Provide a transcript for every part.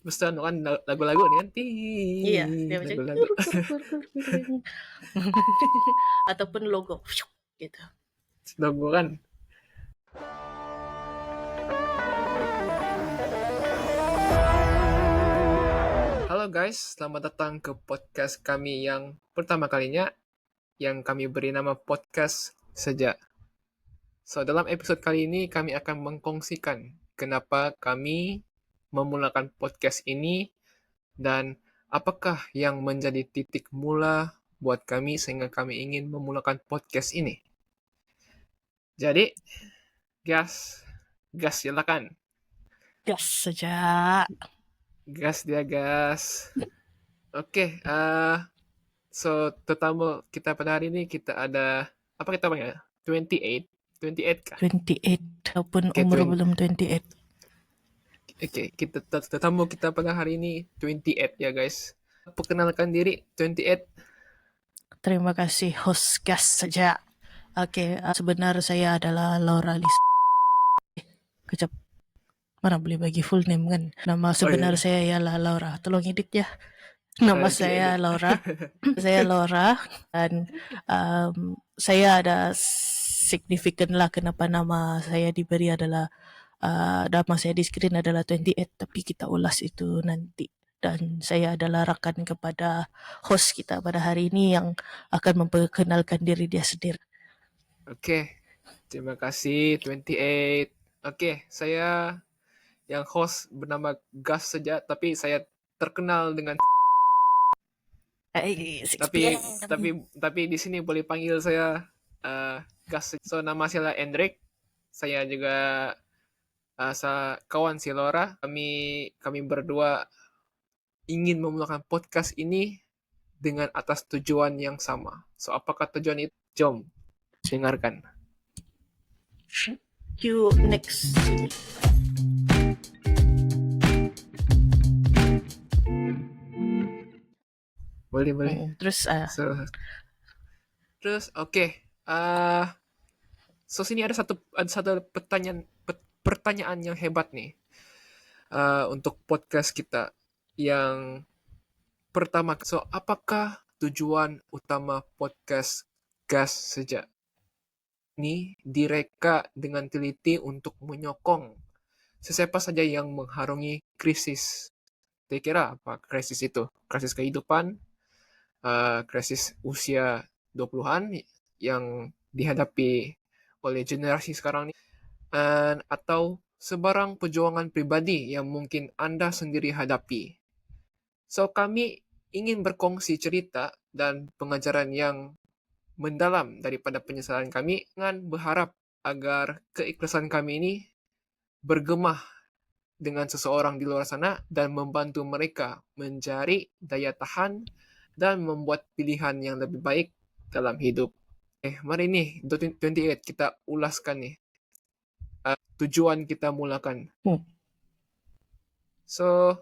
mesti kan lagu-lagu nih kan. Iya, dia macam Lagu-lagu. ataupun logo gitu. Logo kan. Halo guys, selamat datang ke podcast kami yang pertama kalinya, yang kami beri nama Podcast Saja. So, dalam episode kali ini kami akan mengkongsikan kenapa kami memulakan podcast ini dan apakah yang menjadi titik mula buat kami sehingga kami ingin memulakan podcast ini. Jadi, gas silakan. Gas saja. Gas dia gas. Oke, so tetamu kita pada hari ini kita ada apa kita panggil? 28 kah? 28 ataupun Oke, umur belum 28. Oke, kita tetamu kita pada hari ini 28 ya guys. Perkenalkan diri 28. Terima kasih host gas saja. Oke, sebenar saya adalah Laura Lis. Kecap. Mana boleh bagi full name kan? Nama sebenar saya ialah Laura. Tolong edit ya. Nama saya Laura. Saya Laura dan saya ada signifikan lah kenapa nama saya diberi adalah nama saya di skrin adalah 28, tapi kita ulas itu nanti. Dan saya adalah rakan kepada host kita pada hari ini yang akan memperkenalkan diri dia sendiri. Oke, terima kasih 28. Oke, saya yang host bernama Gas saja, tapi saya terkenal dengan tapi di sini boleh panggil saya Gas. So nama saya Hendrik. Saya juga kawan si Laura. Kami berdua ingin memulakan podcast ini dengan atas tujuan yang sama. So apakah tujuan itu? Jom dengarkan. You next. Boleh. Terus Terus oke. So sini ada satu pertanyaan yang hebat nih untuk podcast kita yang pertama. So apakah tujuan utama podcast Gas Saja ini direka dengan teliti untuk menyokong siapa saja yang mengharungi krisis. Kira apa krisis itu? Krisis kehidupan, krisis usia 20-an yang dihadapi oleh generasi sekarang ini, atau sebarang perjuangan pribadi yang mungkin Anda sendiri hadapi. So, kami ingin berkongsi cerita dan pengajaran yang mendalam daripada penyesalan kami dengan berharap agar keikhlasan kami ini bergema dengan seseorang di luar sana dan membantu mereka mencari daya tahan dan membuat pilihan yang lebih baik dalam hidup. Mari nih 28 kita ulaskan nih tujuan kita mulakan. So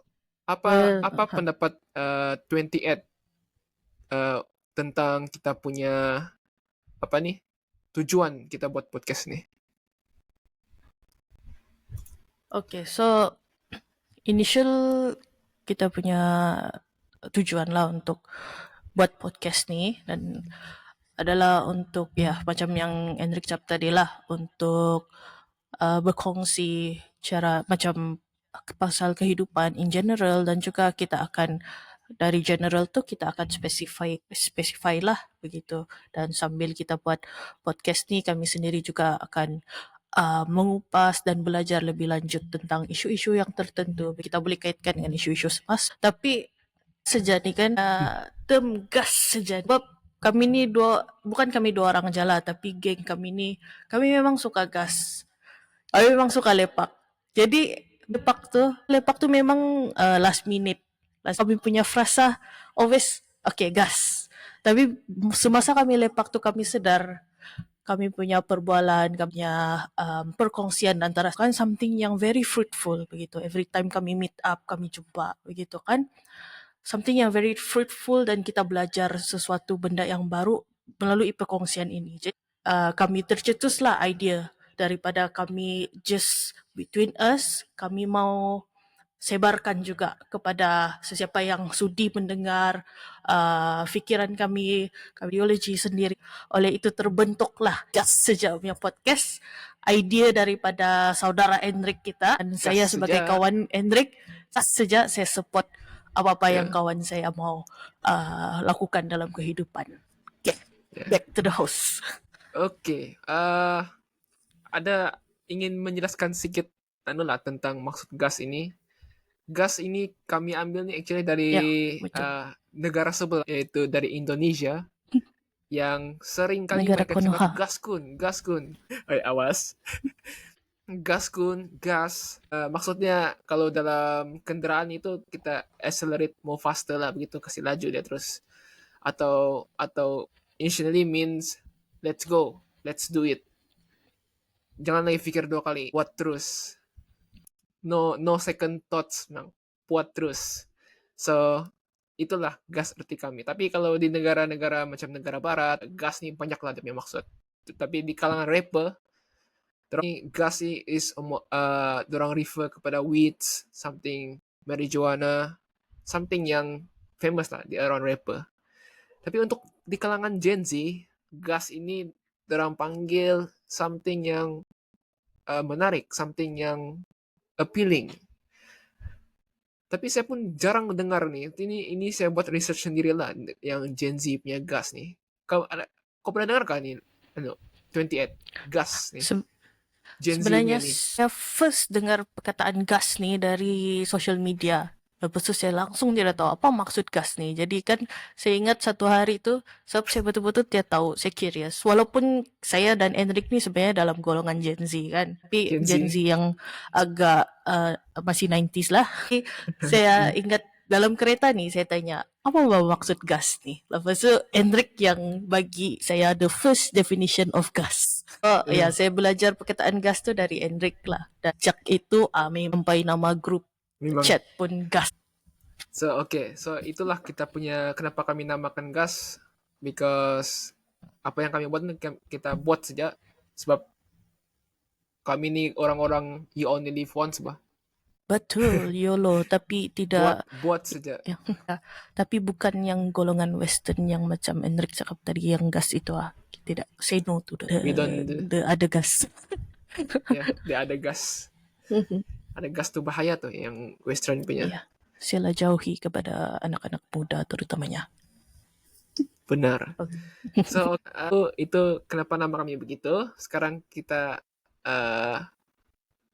apa pendapat 28 tentang kita punya apa nih tujuan kita buat podcast nih? Okay, so initial kita punya tujuan lah untuk buat podcast ni dan adalah untuk ya macam yang Hendrik cakap tadi lah, untuk berkongsi cara macam pasal kehidupan in general, dan juga kita akan dari general tu kita akan specify lah begitu, dan sambil kita buat podcast ni kami sendiri juga akan mengupas dan belajar lebih lanjut tentang isu-isu yang tertentu. Kita boleh kaitkan dengan isu-isu semasa, tapi sejak ni kan term gas saja. Sebab kami ni bukan kami dua orang je lah, tapi geng kami ni, kami memang suka gas. Kami memang suka lepak. Jadi lepak tu memang last minute. Kami punya frasa always okay gas. Tapi semasa kami lepak tu kami sedar kami punya perbualan, kami punya perkongsian antara kan something yang very fruitful begitu. Every time kami meet up, kami jumpa begitu kan. Something yang very fruitful dan kita belajar sesuatu benda yang baru melalui perkongsian ini. Jadi kami tercetuslah idea daripada kami just between us, kami mau sebarkan juga kepada sesiapa yang sudi mendengar fikiran kami, kardiologi sendiri. Oleh itu terbentuklah Gas Seja punya podcast, idea daripada saudara Hendrik kita, dan saya Gas sebagai saja. kawan Hendrik, Gas Seja saya support apa-apa yang Ya, kawan saya mau lakukan dalam kehidupan. Okay, ya. back to the host. Oke, ada ingin menjelaskan sedikit tentang maksud gas ini. Gas ini kami ambil nih actually dari Ya, betul. negara sebelah, yaitu dari Indonesia, yang sering kali Negara mereka cakap Konoha. gaskun, gaskun. Awas. Gaskun, gas. Maksudnya kalau dalam kendaraan itu kita accelerate more faster lah, begitu, kasih laju dia terus. Atau initially means let's go, let's do it. Jangan lagi pikir 2 kali, buat terus. No second thoughts, Mang. Buat terus. So, itulah gas arti kami. Tapi kalau di negara-negara macam negara barat, gas nih banyak lah dia maksud. Tapi di kalangan rapper, gas ni is dorang refer kepada weeds, something marijuana, something yang famous lah di around rapper. Tapi untuk di kalangan Gen Z, gas ini dorang panggil something yang menarik, something yang appealing. Tapi saya pun jarang mendengar nih. Ini saya buat research sendiri lah yang Gen Z punya gas nih. Kau pernah dengar kan nih? 28 gas nih. Se- Gen Z Sebenarnya punya nih. saya first dengar perkataan gas nih dari social media. Lepas tu saya langsung tidak tahu apa maksud gas nih. Jadi kan saya ingat satu hari tu, sebab saya betul-betul tidak tahu, saya curious. Walaupun saya dan Enric ni sebenarnya dalam golongan Gen Z kan. Tapi Gen Gen Z. Z yang agak masih 90s lah. Saya ingat dalam kereta nih saya tanya, apa maksud gas nih? Lepas tu Enric yang bagi saya the first definition of gas. Oh ya, saya belajar perkataan gas tu dari Enric lah. Dan sejak itu sampai nama grup Memang. chat pun gas. So, okay. So, itulah kita punya, kenapa kami namakan gas. Because apa yang kami buat, kita buat saja. Sebab kami ni orang-orang you only live once bah. Betul, YOLO. Tapi tidak, Buat saja. ya, tapi bukan yang golongan western yang macam Enric cakap tadi, yang gas itu ah. Tidak, say no to We don't the ada gas. ya, dia ada gas. Ada gas tuh bahaya tuh yang western punya. Ya, sila jauhi kepada anak-anak muda terutamanya. Benar. So, itu kenapa nama kami begitu. Sekarang kita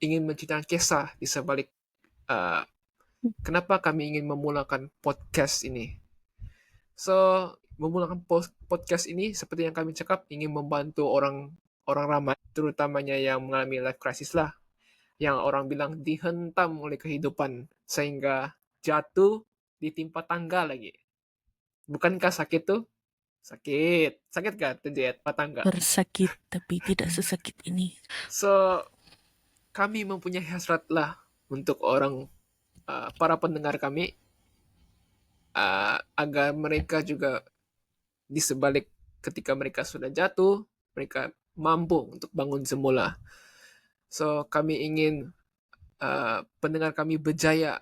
ingin menceritakan kisah di sebalik kenapa kami ingin memulakan podcast ini. So, memulakan podcast ini seperti yang kami cakap, ingin membantu orang ramai, terutamanya yang mengalami life crisis lah. Yang orang bilang dihentam oleh kehidupan sehingga jatuh ditimpa tangga lagi. Bukankah sakit tuh? Sakit. Sakit gak terjadi tangga? Bersakit tapi tidak sesakit ini. So, kami mempunyai hasrat lah untuk para pendengar kami, agar mereka juga di sebalik ketika mereka sudah jatuh, mereka mampu untuk bangun semula. So, kami ingin pendengar kami berjaya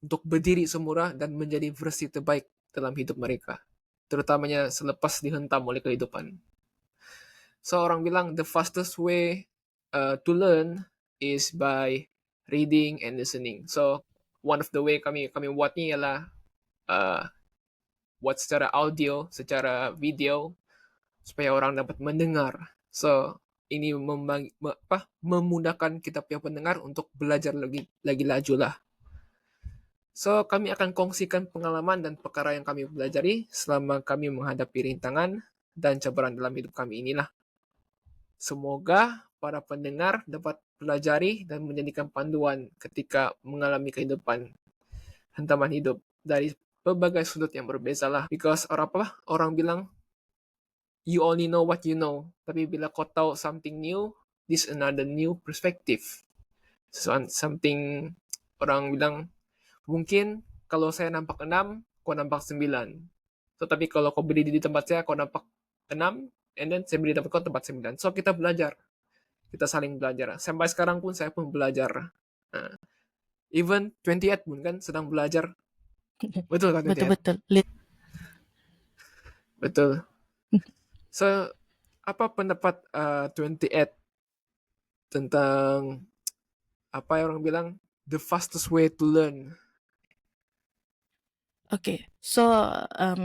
untuk berdiri semula dan menjadi versi terbaik dalam hidup mereka, terutamanya selepas dihentam oleh kehidupan. So, orang bilang the fastest way to learn is by reading and listening. So, one of the way kami buat ni ialah buat secara audio, secara video, supaya orang dapat mendengar. So, ini memudahkan kita punya pendengar untuk belajar lagi laju lah. So, kami akan kongsikan pengalaman dan perkara yang kami pelajari selama kami menghadapi rintangan dan cabaran dalam hidup kami inilah. Semoga para pendengar dapat pelajari dan menjadikan panduan ketika mengalami kehidupan hentaman hidup dari berbagai sudut yang berbeza lah. Because orang bilang you only know what you know. Tapi bila kau tahu something new, this another new perspective. Something, orang bilang, mungkin kalau saya nampak 6, kau nampak 9. So, tapi kalau kau berdiri di tempat saya, kau nampak 6, and then saya berdiri di tempat kau tempat 9. So, kita belajar. Kita saling belajar. Sampai sekarang pun saya pun belajar. Even 28 pun kan sedang belajar. Betul kan 28? Betul-betul. Betul. So, apa pendapat 28 tentang apa yang orang bilang the fastest way to learn? Okay, so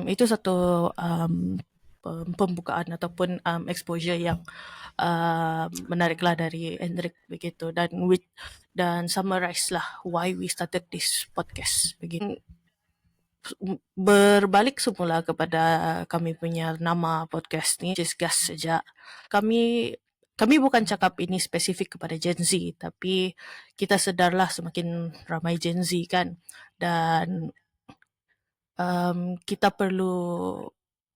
itu satu pembukaan ataupun exposure yang menariklah dari Hendrik begitu, dan summarize lah why we started this podcast begitu. Berbalik semula kepada kami punya nama podcast ni, just gas saja. Kami bukan cakap ini spesifik kepada Gen Z, tapi kita sedarlah semakin ramai Gen Z kan, dan kita perlu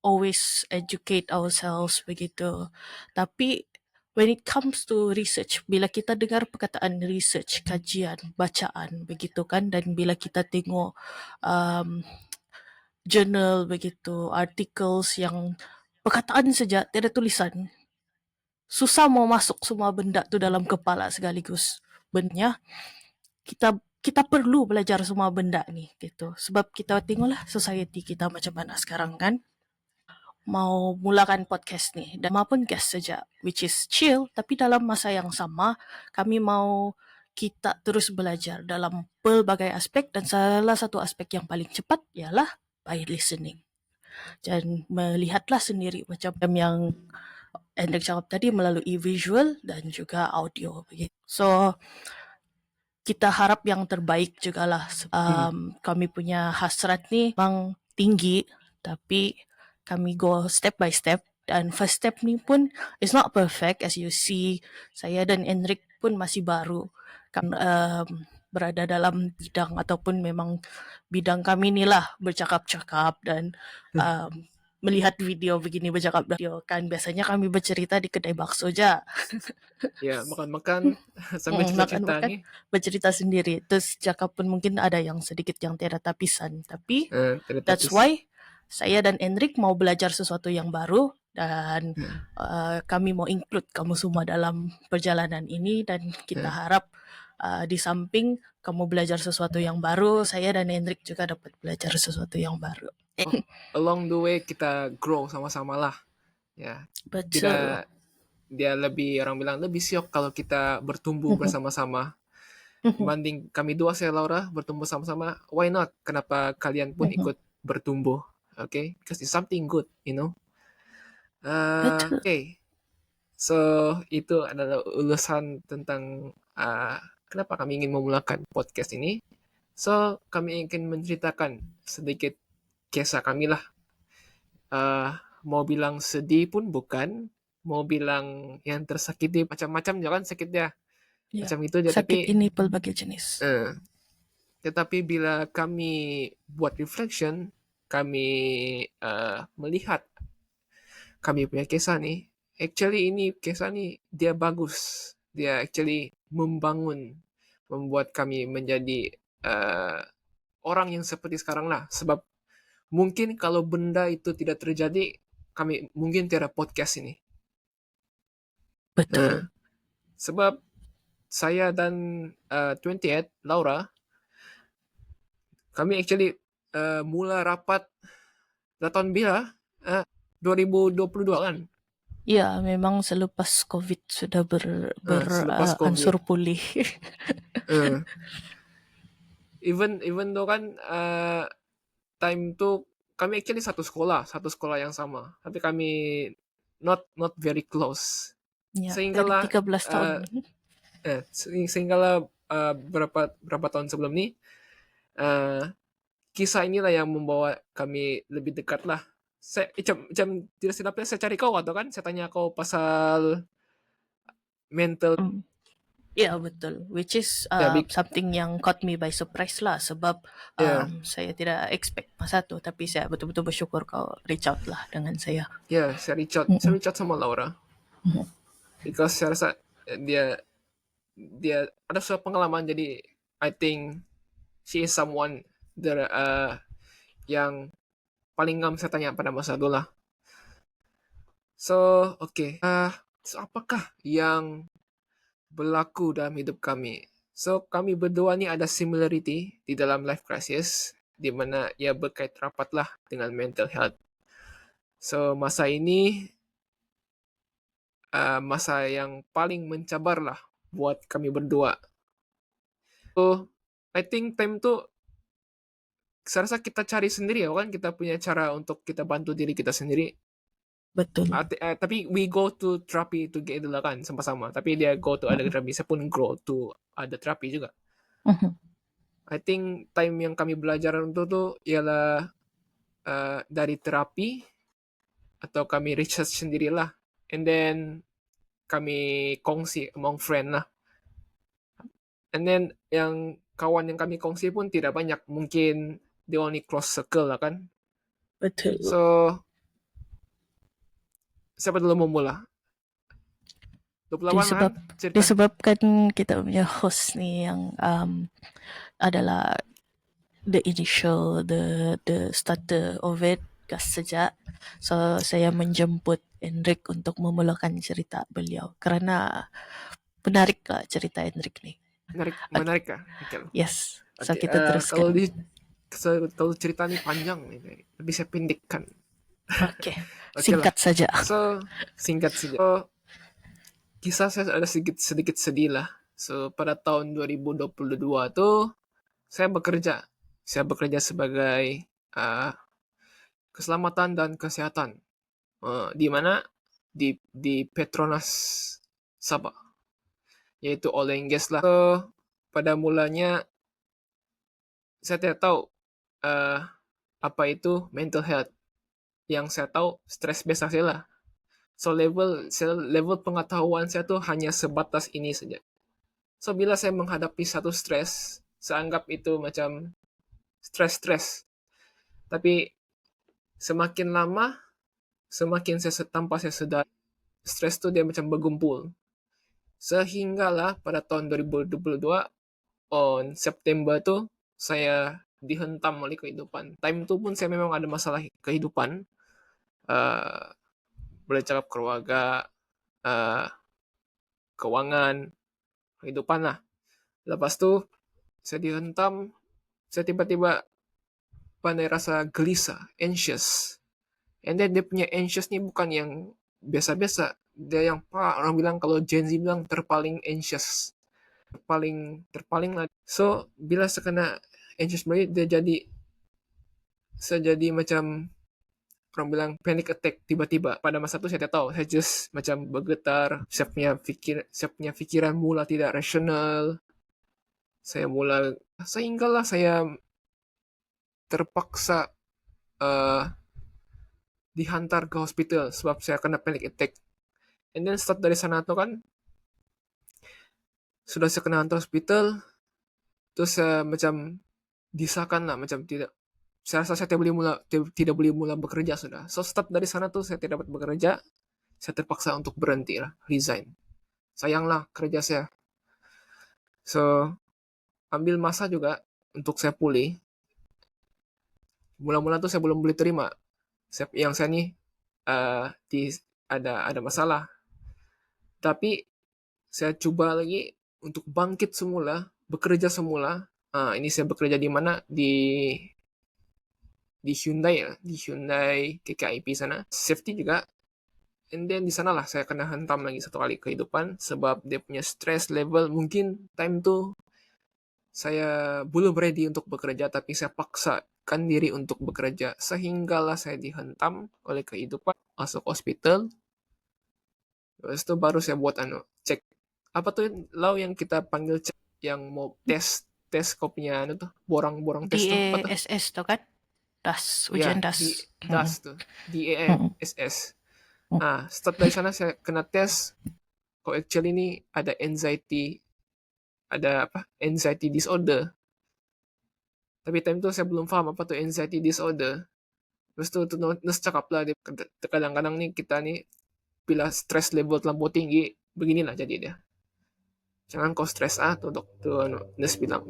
always educate ourselves begitu. Tapi when it comes to research, bila kita dengar perkataan research, kajian, bacaan begitu kan, dan bila kita tengok journal begitu, articles yang perkataan saja tiada tulisan, susah mau masuk semua benda tu dalam kepala sekaligus. Benarnya kita perlu belajar semua benda ni gitu. Sebab kita tengoklah society kita macam mana sekarang kan. Mau mulakan podcast ni dan maupun guest saja, which is chill, tapi dalam masa yang sama kami mau kita terus belajar dalam pelbagai aspek, dan salah satu aspek yang paling cepat ialah by listening. Dan melihatlah sendiri macam yang Hendrik cakap tadi, melalui visual dan juga audio begitu. So kita harap yang terbaik jugalah. Kami punya hasrat ni memang tinggi, tapi kami go step by step, dan first step ni pun is not perfect, as you see. Saya dan Enric pun masih baru kan, berada dalam bidang, ataupun memang bidang kami ni lah bercakap-cakap dan melihat video begini, bercakap video kan. Biasanya kami bercerita di kedai bakso je. Ya, makan-makan sambil cerita-cerita makan-makan, ni. bercerita sendiri. Terus cakap pun mungkin ada yang sedikit yang tiada tapisan. Tapi that's Tapi why saya dan Enric mau belajar sesuatu yang baru, dan kami mau include kamu semua dalam perjalanan ini, dan kita harap di samping kamu belajar sesuatu yang baru, saya dan Enric juga dapat belajar sesuatu yang baru. along the way kita grow sama-sama lah. Ya, Betul. dia lebih, orang bilang lebih siok kalau kita bertumbuh bersama-sama. Dibanding kami dua, saya Laura, bertumbuh sama-sama, why not? Kenapa kalian pun ikut bertumbuh? Okay, because it's something good, you know. Betul. Okay, so itu adalah ulasan tentang kenapa kami ingin memulakan podcast ini. So kami ingin menceritakan sedikit kisah kami lah. Mau bilang sedih pun bukan, mau bilang yang tersakiti, macam-macam jangan sakit dia. Ya, Macam itu dia, sakit tapi ini pelbagai jenis. tetapi bila kami buat reflection, kami melihat kami punya kisah ni, actually ini kisah ni dia bagus. Dia actually membuat kami menjadi orang yang seperti sekarang lah. Sebab mungkin kalau benda itu tidak terjadi, kami mungkin tiada podcast ini. Betul. Sebab saya dan 28, Laura, kami actually mula rapat tahun bila? 2022 kan? Ya, memang selepas COVID sudah Selepas COVID. beransur pulih. Even though kan time tu kami actually satu sekolah yang sama, tapi kami not very close. Ya, Sehinggalah dari 13 tahun. sehinggalah berapa tahun sebelum ni, kisah inilah yang membawa kami lebih dekat lah. Saya macam tidak silapnya saya cari kau atau kan saya tanya kau pasal mental. Ya, betul. Which is something yang caught me by surprise lah. Sebab saya tidak expect masa tu. Tapi saya betul-betul bersyukur kau reach out lah dengan saya. Ya, saya reach out sama Laura. Because saya rasa dia ada suatu pengalaman, jadi I think she is someone yang paling ngam saya tanya pada masa itu lah. So, okay. So apakah yang berlaku dalam hidup kami So, kami berdua ni ada similarity di dalam life crisis, di mana ia berkait rapatlah dengan mental health. So, masa ini masa yang paling mencabar lah buat kami berdua. So, I think time tu saya rasa kita cari sendiri ya kan, kita punya cara untuk kita bantu diri kita sendiri. Betul. Tapi we go to therapy together lah kan, sama-sama. Tapi dia go to ada therapy, saya pun go to ada therapy juga. Mhm. I think time yang kami belajar untuk tuh ialah dari terapi atau kami research sendirilah, and then kami kongsi among friend lah. And then yang kawan yang kami kongsi pun tidak banyak, mungkin the only close circle lah kan. Betul. So siapa dulu mau mula? 28 kan cerita. Disebabkan kita punya host ni yang adalah the initial, the starter of it, gas sejak. So saya menjemput Hendrik untuk memulakan cerita beliau kerana menarik lah cerita Hendrik ni. Menarik kah? Okay. Yes. So Okay, kita teruskan. kalau cerita ni panjang nih, lebih saya pendekkan. Okay. Okay Singkat saja. So singkat saja. So, kisah saya ada sedikit sedih lah. So pada tahun 2022 tuh saya bekerja sebagai keselamatan dan kesehatan di mana di Petronas Sabah, yaitu oil and gas lah. So, pada mulanya saya tidak tahu apa itu mental health. Yang saya tahu stres biasa saya lah. So level pengetahuan saya tuh hanya sebatas ini saja. So bila saya menghadapi satu stres, saya anggap itu macam stres. Tapi semakin lama, semakin tanpa saya sadar, stres tuh dia macam bergumpul. Sehinggalah pada tahun 2022, on September tuh, saya dihentam oleh kehidupan. Time itu pun saya memang ada masalah kehidupan. Boleh cakap keluarga, keuangan, kehidupan lah. Lepas tu, saya dihentam, saya tiba-tiba pandai rasa gelisah, anxious. And then dia punya anxious ni bukan yang biasa-biasa. Dia yang orang bilang, kalau Gen Z bilang terpaling anxious. Terpaling lah. So, bila saya kena anxious lagi, saya jadi macam orang bilang panic attack tiba-tiba. Pada masa itu saya tidak tahu, saya just macam bergetar, saya punya pikiran mula tidak rasional. Sehinggalah saya terpaksa dihantar ke hospital sebab saya kena panic attack. And then start dari sana tuh kan, sudah saya kena hantar hospital, terus saya macam disahkan lah, macam tidak, saya rasa saya tidak boleh mula bekerja sudah. So start dari sana tuh saya tidak dapat bekerja, saya terpaksa untuk berhenti lah, resign. Sayanglah kerja saya. So ambil masa juga untuk saya pulih. Mula-mula tuh saya belum boleh terima. Yang saya nih ada masalah. Tapi saya coba lagi untuk bangkit semula, bekerja semula. Ini saya bekerja di mana? Di Hyundai ya, di Hyundai KKIP sana. Safety juga. And then di sanalah saya kena hentam lagi satu kali kehidupan sebab dia punya stress level, mungkin time tuh saya belum ready untuk bekerja, tapi saya paksakan diri untuk bekerja sehinggalah saya dihentam oleh kehidupan, masuk hospital. Terus itu baru saya buat cek apa tuh yang kita panggil cek, yang mau tes kopinya tuh borang tes tuh apa tuh? DASS tuh kan? DAS, ujian DAS. DAS tuh, DASS. Start dari sana saya kena tes. Kok actually ini ada anxiety disorder. Tapi time itu saya belum paham apa tuh anxiety disorder. Terus tuh nurse cakap lah, kadang-kadang nih kita nih bila stress level terlalu tinggi, beginilah jadi dia. Jangan kau stres tuh nurse bilang.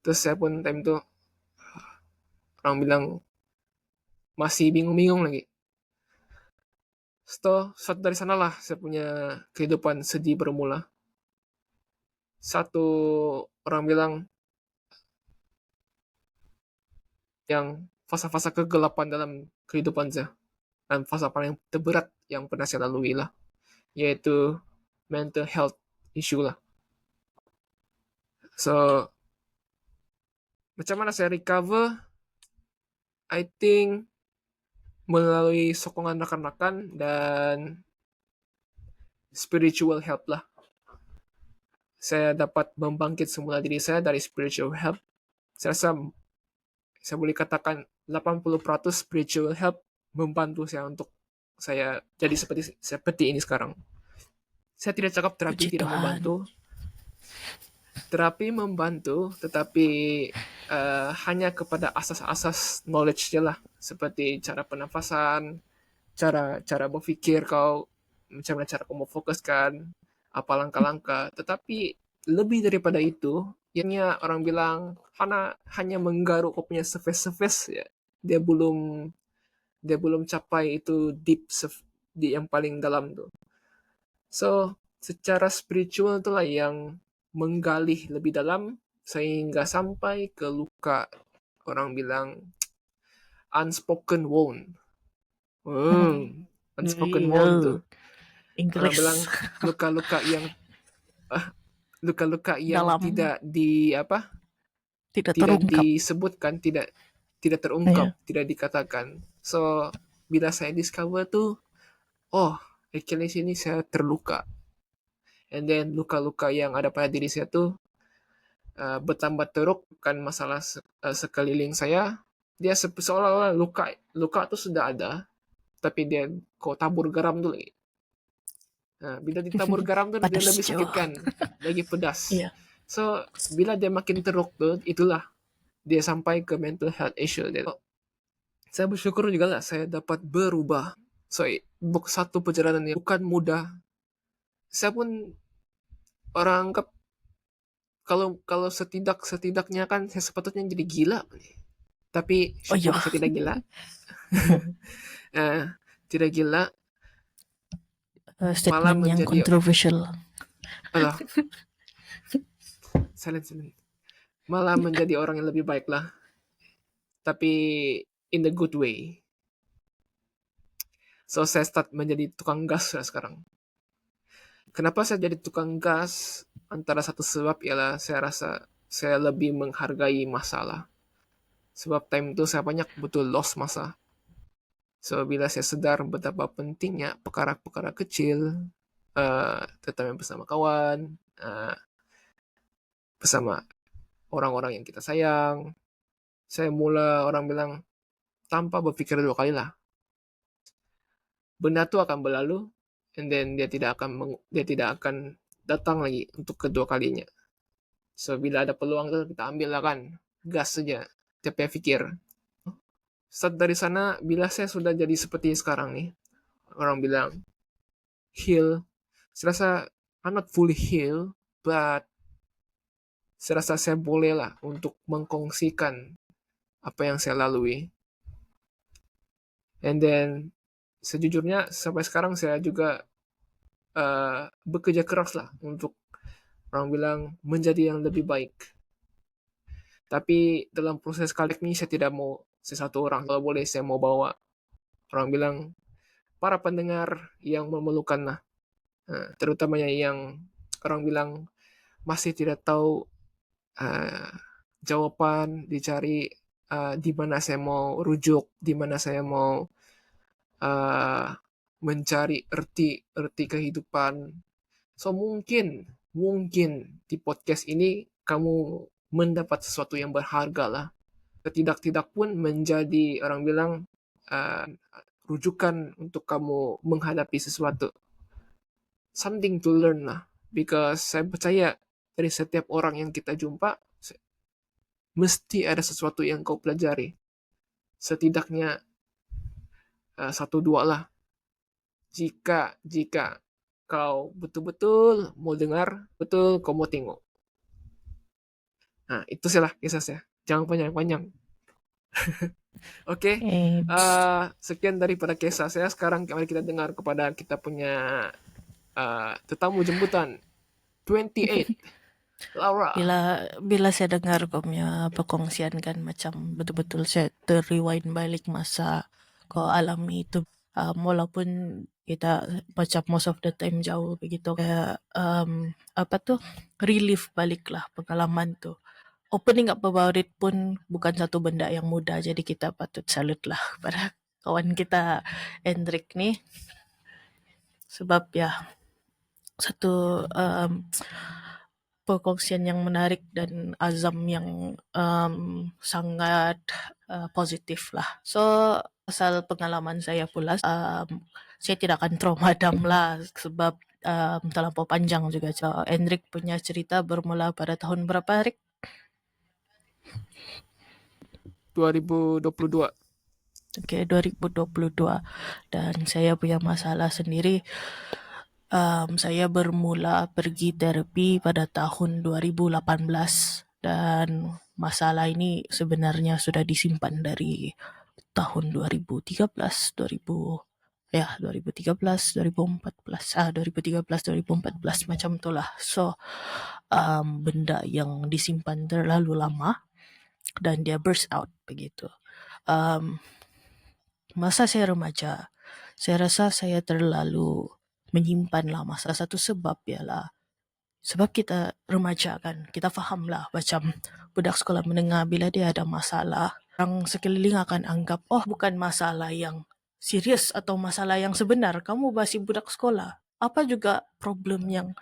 Terus saya pun time itu orang bilang masih bingung-bingung lagi. So, dari sanalah saya punya kehidupan sedih bermula. satu orang bilang yang fase-fase kegelapan dalam kehidupan saya, dan fase paling terberat yang pernah saya lalui lah, yaitu mental health issue lah. So macam mana saya recover? I think melalui sokongan rekan-rekan dan spiritual help lah. Saya dapat membangkit semula diri saya dari spiritual help. Saya rasa saya boleh katakan 80% spiritual help membantu saya untuk saya jadi seperti ini sekarang. Saya tidak cakap terapi Puji tidak Tuhan. membantu. Terapi membantu, tetapi hanya kepada asas-asas knowledge je lah. Seperti cara pernafasan, cara berfikir kau, macam mana cara kamu fokuskan, apa langkah-langkah. Tetapi lebih daripada itu, ianya orang bilang hanya menggaruk kau punya surface ya. Dia belum capai itu deep di yang paling dalam tuh. So, secara spiritual itulah yang menggali lebih dalam sehingga sampai ke luka, orang bilang unspoken wound. Unspoken wound tuh. Orang bilang Inggris luka-luka yang dalam tidak tidak tidak terungkap. disebutkan, tidak terungkap, tidak dikatakan. So bila saya discover tuh, actually sini saya terluka. And then luka-luka yang ada pada diri saya tuh bertambah teruk, bukan masalah sekeliling saya. Dia seolah-olah luka tuh sudah ada, tapi dia kau tabur garam dulu lagi. Nah, bila ditabur garam tuh dia lebih sakit kan, lagi pedas. Iya. So bila dia makin teruk tuh, itulah dia sampai ke mental health issue. Saya bersyukur juga lah saya dapat berubah. So satu perjalanan yang bukan mudah. Saya pun orang anggap kalau setidaknya kan saya sepatutnya jadi gila. Tapi syukur saya tidak gila. Tidak gila. Statement yang kontroversial. Alah. Silent. Malah menjadi orang yang lebih baik lah. Tapi in the good way. So saya start menjadi tukang gas sekarang. Kenapa saya jadi tukang gas? Antara satu sebab ialah saya rasa saya lebih menghargai masalah. Sebab time itu saya banyak betul lost masa. So bila saya sedar betapa pentingnya perkara-perkara kecil, terutama bersama kawan, bersama orang-orang yang kita sayang, saya mula orang bilang tanpa berpikir dua kali lah. Benda itu akan berlalu, and then dia tidak akan datang lagi untuk kedua kalinya. So bila ada peluang itu kita ambil lah kan, gas saja, tiap pikir. Start dari sana, bila saya sudah jadi seperti sekarang nih, orang bilang heal. Saya rasa I'm not fully heal, but saya rasa saya boleh lah untuk mengkongsikan apa yang saya lalui. And then sejujurnya sampai sekarang saya juga bekerja keras lah untuk orang bilang menjadi yang lebih baik. Tapi dalam proses kali ini saya tidak mau satu orang. Kalau boleh saya mau bawa orang bilang para pendengar yang memerlukan lah. Terutamanya yang orang bilang masih tidak tahu jawaban dicari, di mana saya mau rujuk, di mana saya mau mencari arti kehidupan. So mungkin di podcast ini kamu mendapat sesuatu yang berharga lah. Tidak pun menjadi orang bilang rujukan untuk kamu menghadapi sesuatu. Something to learn lah. Because saya percaya dari setiap orang yang kita jumpa mesti ada sesuatu yang kau pelajari. Setidaknya 1-2 lah. Jika kau betul-betul mau dengar, betul kau mau tengok. Nah, itu sih lah kisah saya. Jangan panjang-panjang. Oke. Sekian daripada kisah saya. Sekarang mari kita dengar kepada kita punya tetamu jemputan 28. Laura. Bila saya dengar kau punya perkongsian kan macam betul-betul saya terrewind balik masa kau alami itu. Walaupun kita macam most of the time jauh begitu kayak apa tu relief balik lah pengalaman tu. Opening up about it pun bukan satu benda yang mudah, jadi kita patut salute lah pada kawan kita Hendrik ni, sebab ya satu perkongsian yang menarik dan azam yang sangat positif lah. So asal pengalaman saya pula, saya tidak akan trauma lah sebab terlampau panjang juga. So, Hendrik punya cerita bermula pada tahun berapa, Rik? 2022. Okay, 2022. Dan saya punya masalah sendiri, saya bermula pergi terapi pada tahun 2018 dan masalah ini sebenarnya sudah disimpan dari tahun 2013, 2013, 2014 macam itulah. So benda yang disimpan terlalu lama dan dia burst out begitu. Masa saya remaja, saya rasa saya terlalu menyimpanlah masa. Satu sebab ialah sebab kita remaja kan, kita fahamlah macam budak sekolah menengah bila dia ada masalah, orang sekeliling akan anggap bukan masalah yang serius atau masalah yang sebenar, kamu masih budak sekolah. Apa juga problem yang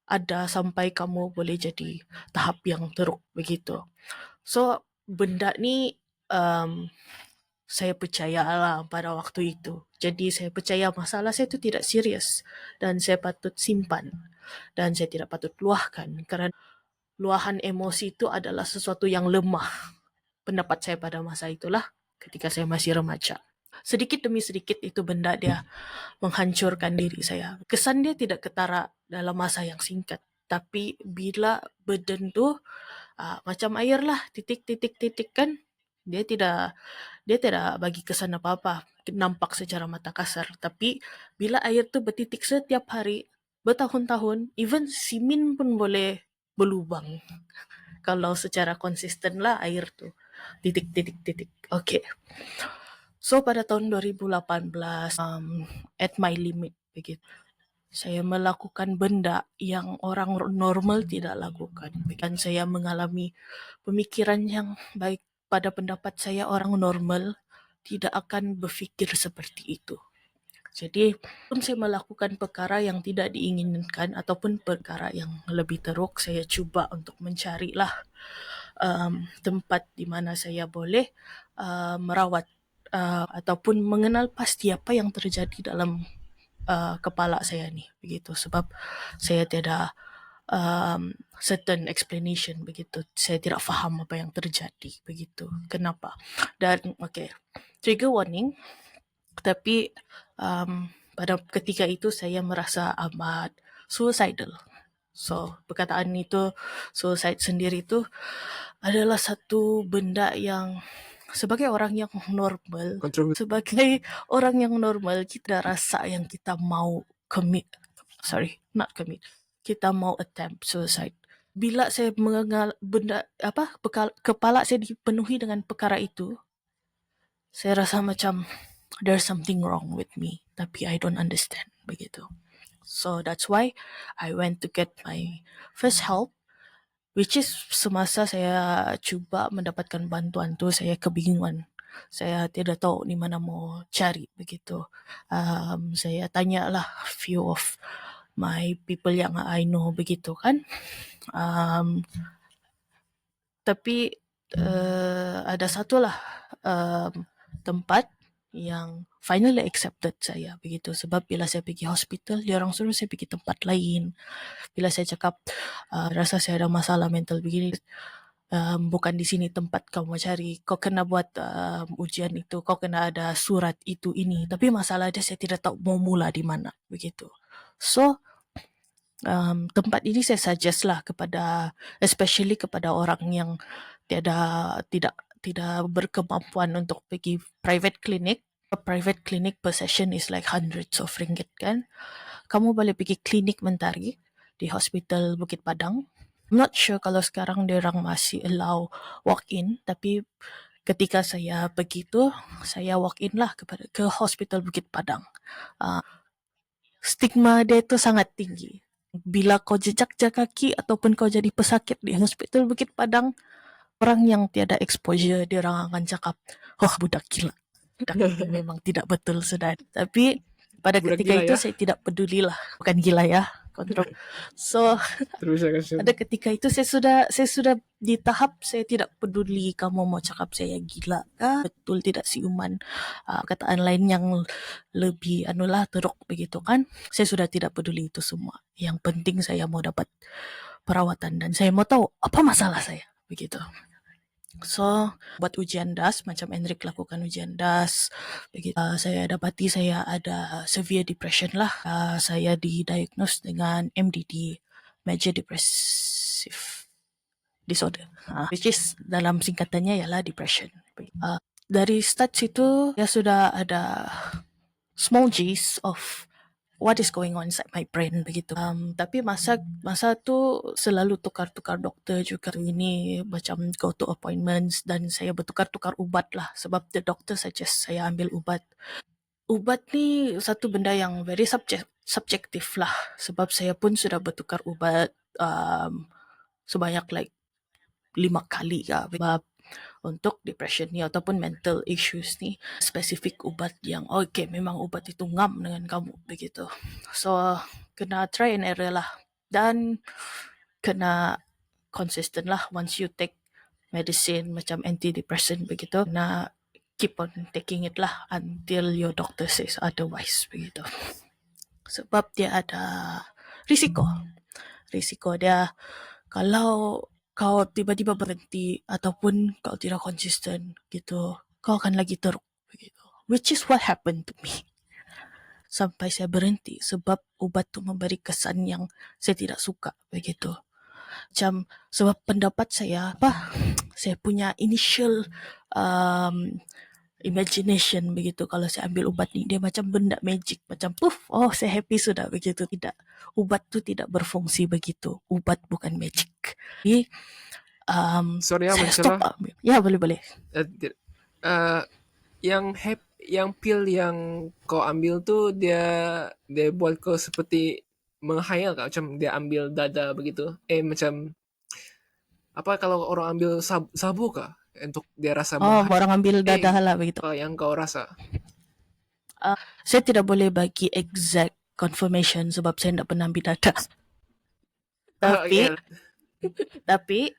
ada sampai kamu boleh jadi tahap yang teruk begitu. So benda ni saya percayalah pada waktu itu. Jadi saya percaya masalah saya itu tidak serius dan saya patut simpan dan saya tidak patut luahkan kerana luahan emosi itu adalah sesuatu yang lemah. Pendapat saya pada masa itulah ketika saya masih remaja. Sedikit demi sedikit itu benda dia menghancurkan diri saya. Kesan dia tidak ketara dalam masa yang singkat. Tapi bila burden tu macam air lah, titik-titik-titik kan, dia tidak bagi kesan apa-apa, nampak secara mata kasar. Tapi bila air tu bertitik setiap hari, bertahun-tahun, even simin pun boleh berlubang. Kalau secara konsisten lah air tu, titik-titik-titik. Okay. So pada tahun 2018, at my limit begitu. Saya melakukan benda yang orang normal tidak lakukan. Dan saya mengalami pemikiran yang baik. Pada pendapat saya, orang normal tidak akan berfikir seperti itu. Jadi, pun saya melakukan perkara yang tidak diinginkan ataupun perkara yang lebih teruk, saya cuba untuk mencarilah tempat di mana saya boleh merawat ataupun mengenal pasti apa yang terjadi dalam kepala saya ni begitu, sebab saya tiada certain explanation begitu, saya tidak faham apa yang terjadi begitu, kenapa. Dan trigger warning, tapi pada ketika itu saya merasa amat suicidal. So perkataan itu, suicide sendiri itu adalah satu benda yang sebagai orang yang normal, kita rasa yang kita mau kita mau attempt suicide. Bila saya mengenal kepala saya dipenuhi dengan perkara itu, saya rasa macam there's something wrong with me, tapi I don't understand begitu. So that's why I went to get my first help, which is semasa saya cuba mendapatkan bantuan tu, saya kebingungan. Saya tidak tahu di mana mau cari begitu. Saya tanyalah few of my people yang I know begitu kan. Tapi ada satulah tempat yang finally accepted saya begitu, sebab bila saya pergi hospital, dia orang suruh saya pergi tempat lain. Bila saya cakap rasa saya ada masalah mental begini, bukan di sini tempat kau mau cari, kau kena buat ujian itu, kau kena ada surat itu ini. Tapi masalah dia saya tidak tahu mau mula di mana begitu. So tempat ini saya suggest lah kepada, especially kepada orang yang tidak berkemampuan untuk pergi private clinic. A private clinic per session is like hundreds of ringgit kan. Kamu boleh pergi klinik mentari di Hospital Bukit Padang. I'm not sure kalau sekarang diorang masih allow walk-in, tapi ketika saya pergi tu, saya walk-in lah ke Hospital Bukit Padang. Stigma dia tu sangat tinggi. Bila kau jejak kaki ataupun kau jadi pesakit di Hospital Bukit Padang, orang yang tiada exposure, dia orang akan cakap, oh budak gila. Budak ini memang tidak betul sudah. Tapi pada Budak ketika gila itu ya. saya tidak peduli lah. Bukan gila ya. Kontrol. So Terus saya kasih. pada ketika itu saya sudah di tahap saya tidak peduli kamu mau cakap saya gila kah, betul tidak siuman, kataan lain yang lebih anulah teruk begitu kan. Saya sudah tidak peduli itu semua. Yang penting saya mau dapat perawatan dan saya mau tahu apa masalah saya begitu. So, buat ujian DAS, macam Enric lakukan ujian DAS, begitu. Saya dapati saya ada severe depression lah. Saya didiagnose dengan MDD, Major Depressive Disorder, which is dalam singkatannya ialah depression. Dari start situ, ya sudah ada small G's of what is going on inside my brain begitu. Tapi masa tu selalu tukar-tukar doktor juga. Ini macam go to appointments dan saya bertukar-tukar ubat lah sebab the doctor suggest saya ambil ubat. Ubat ni satu benda yang very subjektif lah sebab saya pun sudah bertukar ubat sebanyak like 5 kali lah. Sebab untuk depression ni ataupun mental issues ni spesifik ubat yang okay memang ubat itu ngam dengan kamu begitu. So kena try and error lah dan kena consistent lah. Once you take medicine macam antidepressant begitu, kena keep on taking it lah until your doctor says otherwise begitu. Sebab dia ada risiko dia kalau kau tiba-tiba berhenti ataupun kau tidak konsisten gitu, kau akan lagi teruk begitu. Which is what happened to me. Sampai saya berhenti sebab ubat tu memberi kesan yang saya tidak suka begitu. Macam sebab pendapat saya saya punya initial imagination begitu kalau saya ambil ubat ni dia macam benda magic, macam puff, oh saya happy sudah begitu. Tidak, ubat tu tidak berfungsi begitu. Ubat bukan magic. Jadi Sorry ya saya mencela. stop. Ya boleh. Yang pil yang kau ambil tu dia buat kau seperti menghayal kah? Macam dia ambil dada begitu. Macam apa kalau orang ambil sabu kah? Untuk dia rasa menghayal. Orang ambil dadah lah begitu. Yang kau rasa. Saya tidak boleh bagi exact confirmation sebab saya tidak pernah ambil dadah. Tapi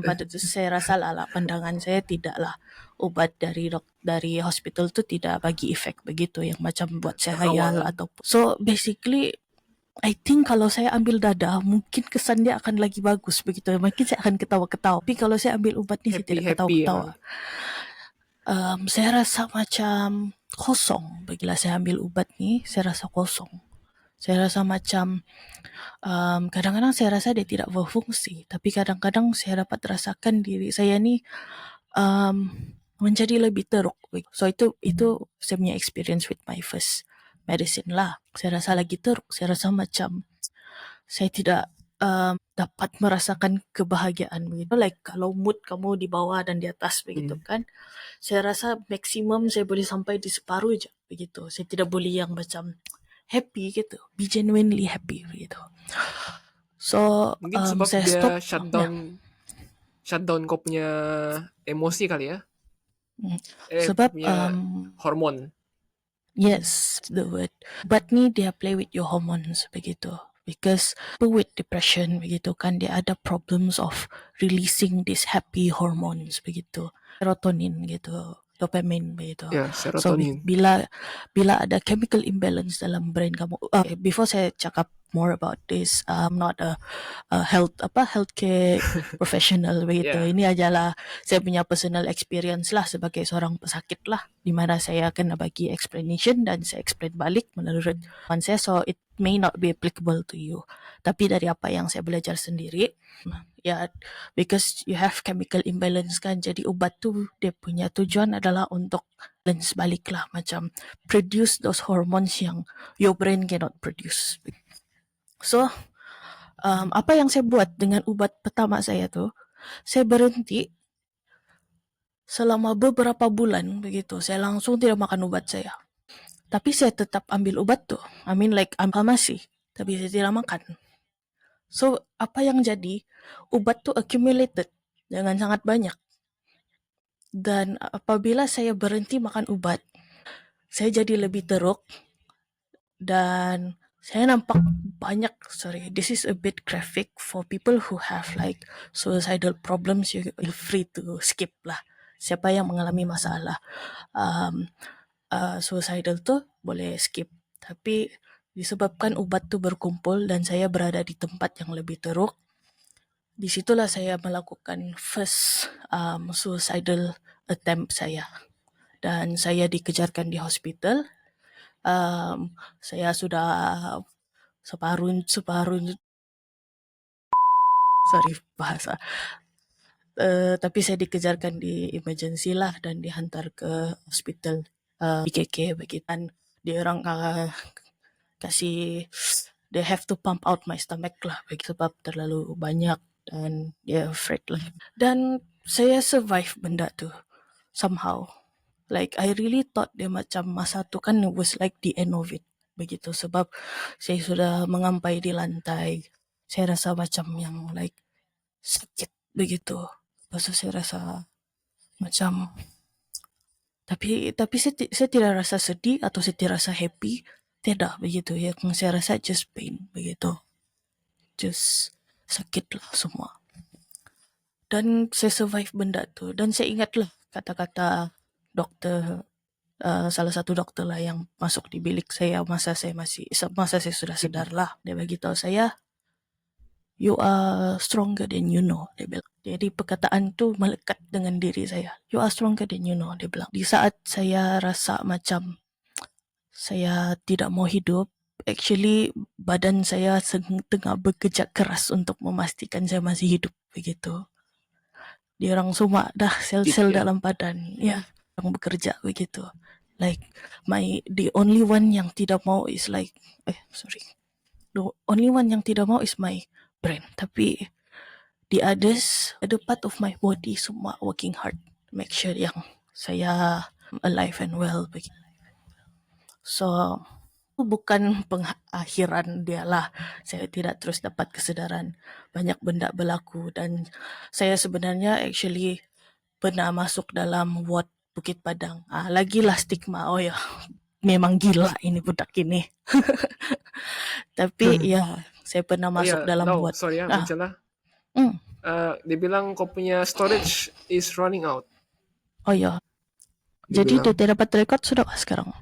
pada tu saya rasa lah pandangan saya tidaklah ubat dari hospital tu tidak bagi efek begitu yang macam buat saya hayal ataupun. So basically I think kalau saya ambil dadah mungkin kesan dia akan lagi bagus begitu. Mungkin saya akan ketawa-ketawa. Tapi kalau saya ambil ubat ni saya tidak ketawa-ketawa. Saya rasa macam kosong. Bila saya ambil ubat ni saya rasa kosong. Saya rasa macam kadang-kadang saya rasa dia tidak berfungsi, tapi kadang-kadang saya dapat rasakan diri saya ni menjadi lebih teruk. So itu saya punya experience with my first medicine lah. Saya rasa lagi teruk. Saya rasa macam saya tidak dapat merasakan kebahagiaan begitu. Like kalau mood kamu di bawah dan di atas begitu kan. Saya rasa maksimum saya boleh sampai di separuh je begitu. Saya tidak boleh yang macam happy gitu, be genuinely happy gitu. So mungkin sebab saya dia stop shutdown kau punya emosi kali ya. Sebab hormon. Yes, the word. But ni dia play with your hormones begitu. Because with depression begitu kan dia ada problems of releasing these happy hormones begitu, serotonin gitu, dopamine begitu. Serotonin. So bila ada chemical imbalance dalam brain kamu. Before saya cakap more about this, I'm not a healthcare professional begitu. Ini adalah saya punya personal experience lah sebagai seorang pesakit lah, di mana saya kena bagi explanation dan saya explain balik menurut saya. So it may not be applicable to you. Tapi dari apa yang saya belajar sendiri, because you have chemical imbalance kan, jadi ubat tu dia punya tujuan adalah untuk balance balik lah, macam produce those hormones yang your brain cannot produce. So apa yang saya buat dengan ubat pertama saya tuh, saya berhenti selama beberapa bulan begitu. Saya langsung tidak makan obat saya. Tapi saya tetap ambil obat tuh. I mean like farmasi. Tapi saya tidak makan. So, apa yang jadi? Obat tuh accumulated dengan sangat banyak. Dan apabila saya berhenti makan obat, saya jadi lebih teruk dan saya nampak banyak, sorry, this is a bit graphic for people who have like suicidal problems, you feel free to skip lah. Siapa yang mengalami masalah suicidal tuh boleh skip. Tapi disebabkan obat tuh berkumpul dan saya berada di tempat yang lebih teruk, disitulah saya melakukan first suicidal attempt saya. Dan saya dikejarkan di hospital. Saya sudah separuh sorry bahasa. Tapi saya dikejarkan di emergency lah dan dihantar ke hospital BKK begitu. Dan dia orang kasih, they have to pump out my stomach lah begitu sebab terlalu banyak dan dia afraid lah. Dan saya survive benda tu somehow. Like I really thought dia macam masa tu kan it was like the end of it begitu sebab saya sudah mengampai di lantai. Saya rasa macam yang like sakit begitu. Lepas tu saya rasa macam tapi saya tidak rasa sedih atau saya tidak rasa happy. Tidak begitu. Yang saya rasa just pain begitu. Just sakit lah semua. Dan saya survive benda tu. Dan saya ingatlah kata-kata doktor, salah satu doktor lah yang masuk di bilik saya masa saya sudah sedar lah. Dia beritahu saya, you are stronger than you know, dia bilang. Jadi perkataan tu melekat dengan diri saya. You are stronger than you know, dia bilang. Di saat saya rasa macam saya tidak mau hidup, actually badan saya tengah bekerja keras untuk memastikan saya masih hidup begitu. Dia orang semua dah sel-sel dalam badan, ya, yang bekerja begitu. Like the only one yang tidak mau is like, the only one yang tidak mau is my brain. Tapi the others, the part of my body semua working hard, make sure yang saya alive and well begitu. So bukan pengakhiran dia lah. Saya tidak terus dapat kesedaran. Banyak benda berlaku dan saya sebenarnya actually pernah masuk dalam ward Bukit Padang. Lagilah stigma, oh ya, memang gila ini budak ini. Tapi ya, saya pernah masuk dalam ward. Sorry ya, mencelah. Dia bilang kau punya storage is running out. Oh ya. Jadi dia dapat record sudah sekarang?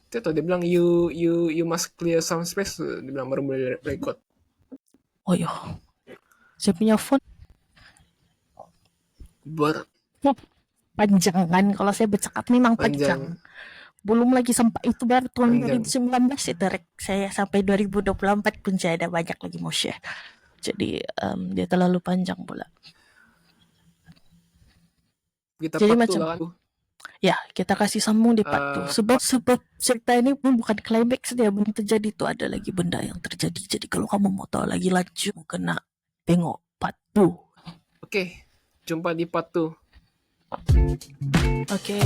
Itu dia bilang you must clear some space. Dia bilang baru boleh record. Oh ya. Saya punya phone panjang kan. Kalau saya bercakap memang panjang. Belum lagi sampai itu baru tahun 2019 itu saya sampai 2024 pun saya ada banyak lagi mau share. Jadi dia terlalu panjang pula. Kita jadi macam lah. Ya, kita kasih sambung di part 2. Sebab cerita ini pun bukan climax dia, belum terjadi tu ada lagi benda yang terjadi. Jadi kalau kamu mau tahu lagi lanjut, kena tengok part 2. Oke, jumpa di part 2. Oke.